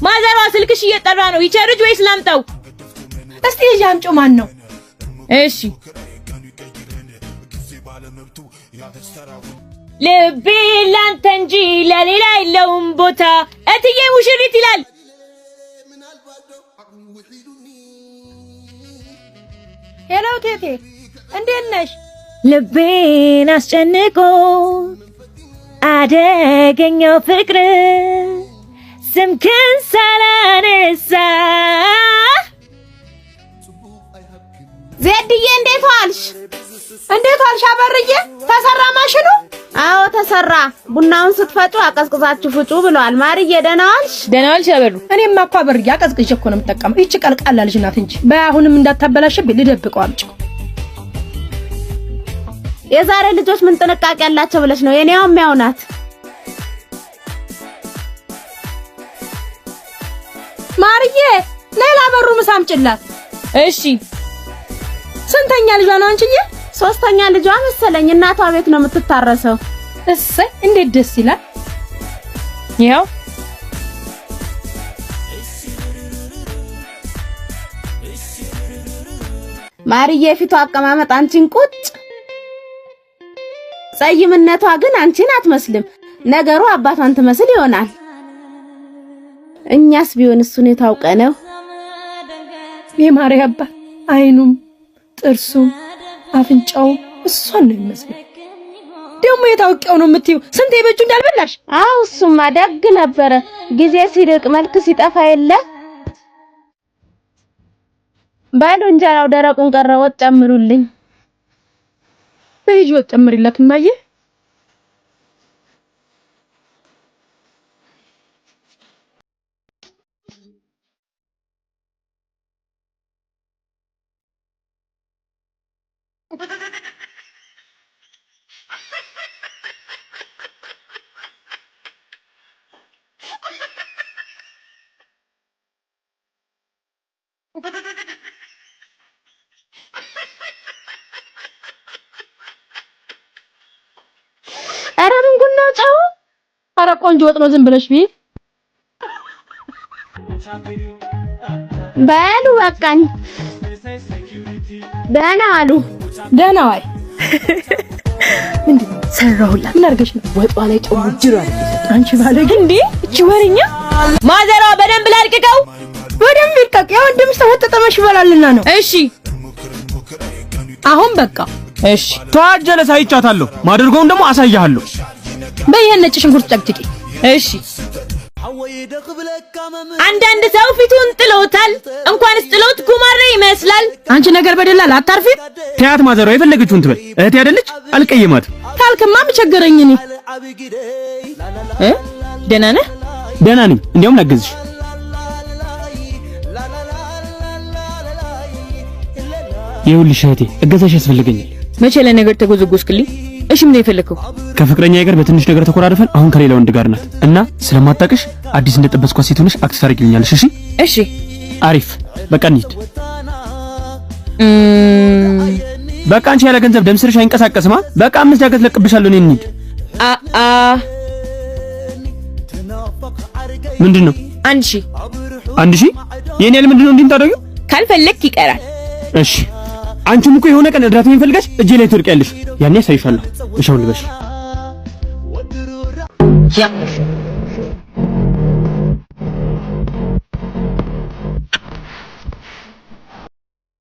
ማዘሯ ስልክሽ እየጠራ ነው። ይቸርጅ ወይስ ላምጣው? እስቲ ያምጪው። ማን ነው? እሺ ልቤ ላንተ እንጂ ለሌላ የለውም ቦታ እትዬ ሙሽሪት ይላል። ሄሎ ቴቴ እንዴት ነሽ? ልቤን አስጨንቆ አደገኛው ፍቅር ስምክን ሳላነሳ ዜድዬ እንዴት ዋልሽ? እንዴት ዋልሽ አበርዬ? ተሰራ ማሽኑ? አዎ ተሰራ። ቡናውን ስትፈጩ አቀዝቅዛችሁ ፍጩ ብለዋል። ማርዬ ደህና ዋልሽ? ደህና ዋልሽ አበሩ? እኔማ እኮ አበርዬ አቀዝቅዤ እኮ ነው የምጠቀመው። ይቺ ቀልቃላ ልጅ ናት እንጂ በአሁንም እንዳታበላሽብኝ ልደብቀው አምጪው። የዛሬ ልጆች ምን ጥንቃቄ ያላቸው ብለሽ ነው? የኔዋም ያው ናት። ማርዬ ሌላ በሩ ምሳ አምጪላት። እሺ ስንተኛ ልጇ ነው አንቺዬ? ሶስተኛ ልጇ መሰለኝ። እናቷ ቤት ነው የምትታረሰው። እሰይ እንዴት ደስ ይላል። ያው ማርዬ ፊቷ አቀማመጥ አንቺን ቁጭ፣ ጸይምነቷ ግን አንቺን አትመስልም። ነገሩ አባቷን ትመስል ይሆናል። እኛስ ቢሆን እሱን የታውቀ ነው። የማርያ አባት አይኑም ጥርሱም አፍንጫውም እሷን ነው የሚመስለው። ደግሞ የታውቀው ነው የምትይው? ስንቴ በእጁ እንዳልበላሽ። አው እሱማ ደግ ነበረ። ጊዜ ሲርቅ መልክ ሲጠፋ የለ። ባሉ እንጀራው ደረቁን ቀረ። ወጥ ጨምሩልኝ። በይጅ ወጥ ጨምሪላት እማዬ። ኧረ ምን ጉድ ነው? ተው። ኧረ ቆንጆ ወጥ ነው። ዝም ብለሽ ቢ በሉ በቃኝ። ደህና አሉ። ደህና ዋይ። ምንድን ሰራሁላት? ምን አድርገሽ ነው? ወጧ ላይ ጨው ጅሯል። አንቺ ባለጌ እንዴ! እቺ ወሬኛ ማዘሯ በደንብ ላድቅቀው። በደንብ ይልቀቅ። ያው እንደምስተወጠጠመሽ ይበላልና ነው። እሺ አሁን በቃ እሺ። ተዋጀለስ አይቻታለሁ። ማድርገውን ደግሞ አሳያለሁ። በየነ ነጭ ሽንኩርት ጨቅጭቂ። እሺ አንዳንድ ሰው ፊቱን ጥሎታል። እንኳንስ ጥሎት ጉማሬ ይመስላል። አንቺ ነገር በደላል አታርፊ። ተያት ማዘሯ የፈለገችውን ትበል። እህቴ አይደለች? አልቀየማትም። ታልክማ ምቸገረኝ እኔ። ደህና ነህ? ደህና ነኝ። እንዲያውም ላግዝሽ። ይኸውልሽ እህቴ እገዛሽ ያስፈልገኛል። መቼ ለነገር ተጎዘጎዝክልኝ? እሺ ምን የፈለከው? ከፍቅረኛዬ ጋር በትንሽ ነገር ተኮራርፈን አሁን ከሌላ ወንድ ጋር ናት እና ስለማታውቅሽ አዲስ እንደጠበስኳት ሴት ሆነሽ አክት ታደርጊልኛለሽ። እሺ እሺ አሪፍ። በቃ እንሂድ። በቃ አንቺ ያለ ገንዘብ ደም ስርሽ አይንቀሳቀስማ። በቃ 5 ዳገት ለቅብሻለሁ። እኔ እንሂድ። ምንድነው? 1000 1000? የኔ ያለ ምንድነው? እንዴት ታደርጊው? ካልፈለክ ይቀራል። እሺ አንቺም እኮ የሆነ ቀን እርዳታ የሚፈልጋሽ እጄ ላይ ትወርቂያለሽ። ያኔ ሳይሻለሁ እሻው ልበሽ።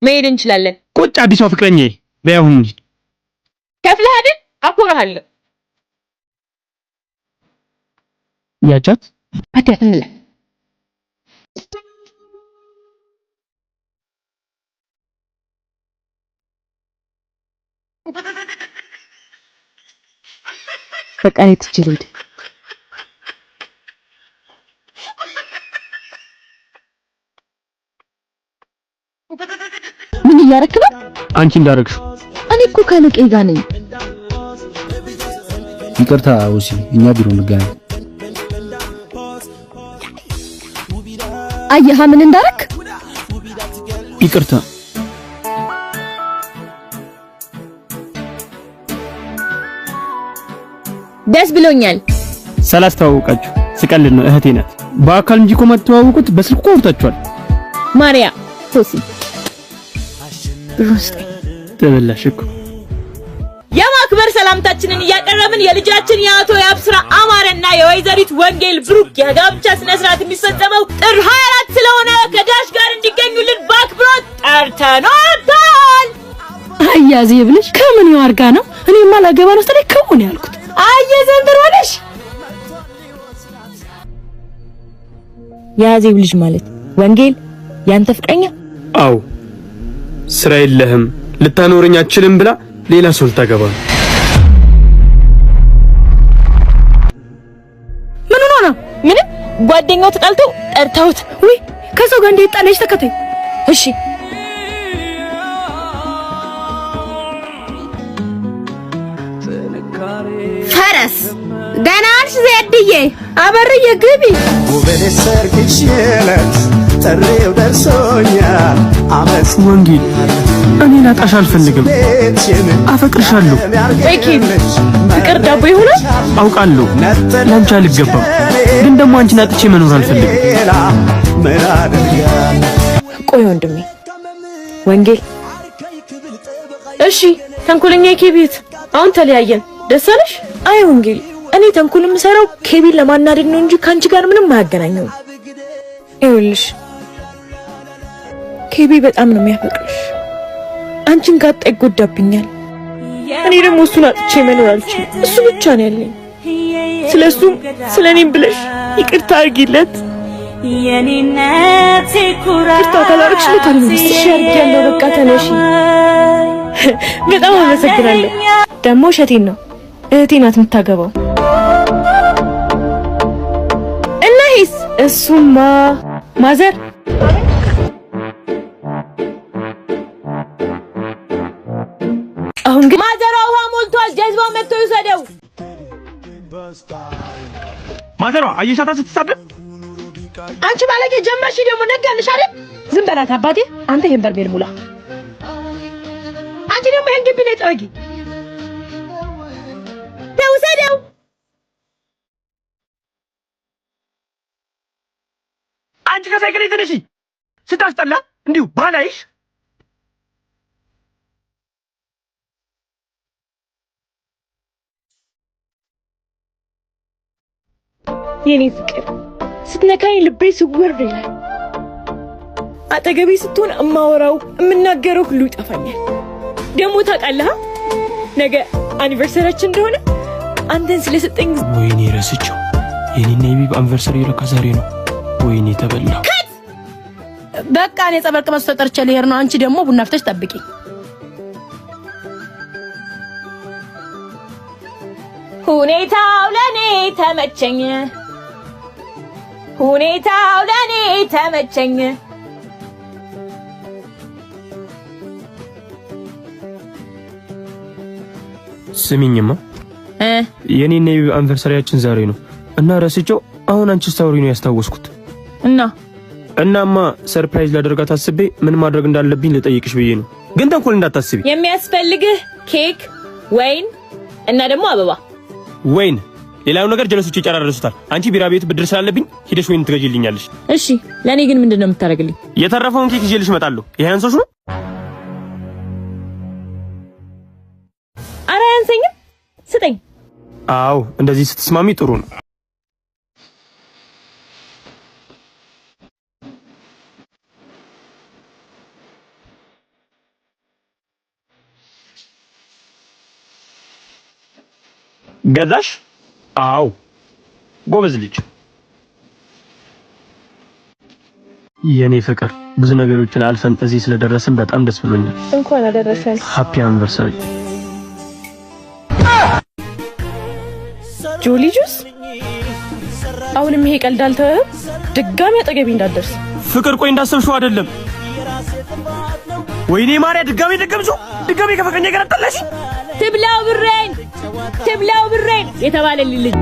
መሄድ እንችላለን። ቁጭ አዲሷ ፍቅረኛዬ በያሁን እንጂ ከፍለህ አይደል? አኮራሃለሁ። ያቻት አትያትንለ በቃ እኔ ትቼ ልሂድ። ምን እያደረክ ነው? አንቺ እንዳደረግሽው። እኔ እኮ ከአለቄ ጋር ነኝ። ይቅርታ ወሲ፣ እኛ ቢሮ እንገናኝ። አየህ ምን እንዳደረክ? ይቅርታ። ደስ ብሎኛል ስላስተዋወቃችሁ። ስቀልድ ነው። እህቴ ናት። በአካል እንጂ እኮ የማትተዋወቁት በስልክ እኮ አውርታችኋል። ማርያ ቶሲ ተበላሽ እኮ። የማክበር ሰላምታችንን እያቀረብን የልጃችን የአቶ ያብስራ አማረና የወይዘሪት ወንጌል ብሩክ የጋብቻ ስነ ስርዓት የሚፈጸመው ጥር 24 ስለሆነ ከዳሽ ጋር እንዲገኙልን በአክብሮት ጠርተናል። አያዜ ብለሽ ከምን ይዋርጋ ነው? እኔማ ላገባ ነው ስለ ከሆነ ያልኩት። አየዘንብር ሆነሽ የያዜብ ልጅ ማለት ወንጌል ያንተ ፍቅረኛ? አው ስራ የለህም ልታኖረኝ አትችልም ብላ ሌላ ሰው ልታገባ ነው። ምን ሆነ ነው? ምንም ጓደኛው ተጣልቶ ጠርተውት። ወይ ከሰው ጋር እንዴት ጣለሽ? ተከታይ እሺ ፈረስ ገና አንቺ ዘድዬ አበርዬ ግቢ ውበቴ ሰርግሽ የለት ጥሪው ደርሶኛል። አመስ ወንጌል እኔ ላጣሽ አልፈልግም፣ አፈቅርሻለሁ። ፍቅር ዳቦ ይሆናል አውቃለሁ ላንቺ አልገባም፣ ግን ደግሞ አንቺን አጥቼ መኖር አልፈልግም። ምን አደርጋለሁ? ቆይ ወንድሜ ወንጌል፣ እሺ ተንኮለኛ ኬቢት አሁን ተለያየን፣ ደስ አለሽ? አይ ወንጌል፣ እኔ ተንኮል የምሰራው ኬቢን ለማናደድ ነው እንጂ ካንቺ ጋር ምንም አያገናኘውም። ይኸውልሽ ኬቢ በጣም ነው የሚያፈቅርሽ። አንቺን ካጣ ይጎዳብኛል። እኔ ደግሞ እሱን አጥቼ መኖር አልችልም። እሱ ብቻ ነው ያለኝ። ስለሱም ስለኔም ብለሽ ይቅርታ አድርጊለት። ይቅርታ ካላረግሽለት አልመለስሽ ያርጊያለሁ። በቃ ተነሺ። በጣም አመሰግናለሁ። ደግሞ እሸቴን ነው እህቴ ናት የምታገባው። እና ሂስ እሱማ ማዘር አሁን ግን ማዘሯ ውሃ ሞልቷል፣ ጀዝባው መጥቶ ይውሰደው። ማዘሯ አየሻታ ስትሳደብ። አንቺ ባለጌ ጀመርሽ ደግሞ ነጋልሽ አይደል? ዝም በላት አባቴ። አንተ ይሄን በርሜል ሙላ። አንቺ ደግሞ ይሄን ግቢ ላይ ጠረጊ። ተውሰደው። አንቺ ከሳይክሌ ተነሺ። ስታስጠላ እንዲሁ ባላይሽ። የኔ ፍቅር ስትነካኝ ልቤ ስውር ይላል። አጠገቤ ስትሆን እማወራው የምናገረው ሁሉ ይጠፋኛል። ደግሞ ታውቃለህ ነገ አኒቨርሰሪያችን እንደሆነ አንተን ስለሰጠኝ። ወይኔ ረስቼው። የኔና የቢብ አኒቨርሰሪ ለካ ዛሬ ነው። ወይኔ ተበላው። በቃ እኔ ጸበል ቅመስ ተጠርቼ ልሄድ ነው። አንቺ ደግሞ ቡና ፍተሽ ጠብቂ። ሁኔታው ለኔ ተመቸኝ፣ ሁኔታው ለኔ ተመቸኝ። ስሚኝማ የኔና የቢብ አኒቨርሰሪያችን ዛሬ ነው እና ረስቼው አሁን አንቺ ስታወሪ ነው ያስታወስኩት። እናማ ሰርፕራይዝ ላደርጋት አስቤ ምን ማድረግ እንዳለብኝ ልጠይቅሽ ብዬ ነው። ግን ተንኮል እንዳታስቢ። የሚያስፈልግህ ኬክ፣ ወይን እና ደግሞ አበባ። ወይን ሌላው ነገር ጀለሶች ይጨራረሱታል። አንቺ ቢራ ቤት ብድር ስላለብኝ ሄደሽ ወይን ትገዢልኛለሽ። እሺ ለኔ ግን ምንድነው የምታደርግልኝ? የተረፈውን ኬክ ይዤልሽ እመጣለሁ። ይሄ አንሶሽ ነው? ኧረ አያንሰኝም፣ ስጠኝ። አዎ እንደዚህ ስትስማሚ ጥሩ ነው። ገዛሽ? አዎ ጎበዝ ልጅ። የኔ ፍቅር ብዙ ነገሮችን አልፈን እዚህ ስለደረስን በጣም ደስ ብሎኛል። እንኳን አደረሰን። ሃፒ አኒቨርሰሪ ጆሊ ጁስ። አሁንም ይሄ ቀልድ አልተወህም? ድጋሚ አጠገቢ እንዳትደርስ። ፍቅር ቆይ እንዳሰብሽው አይደለም። ወይኔ ማርያ ድጋሚ ከፍቅረኛ ጋር አጣላሽ። ትብላው ብሬን የተባለልኝ ልጅ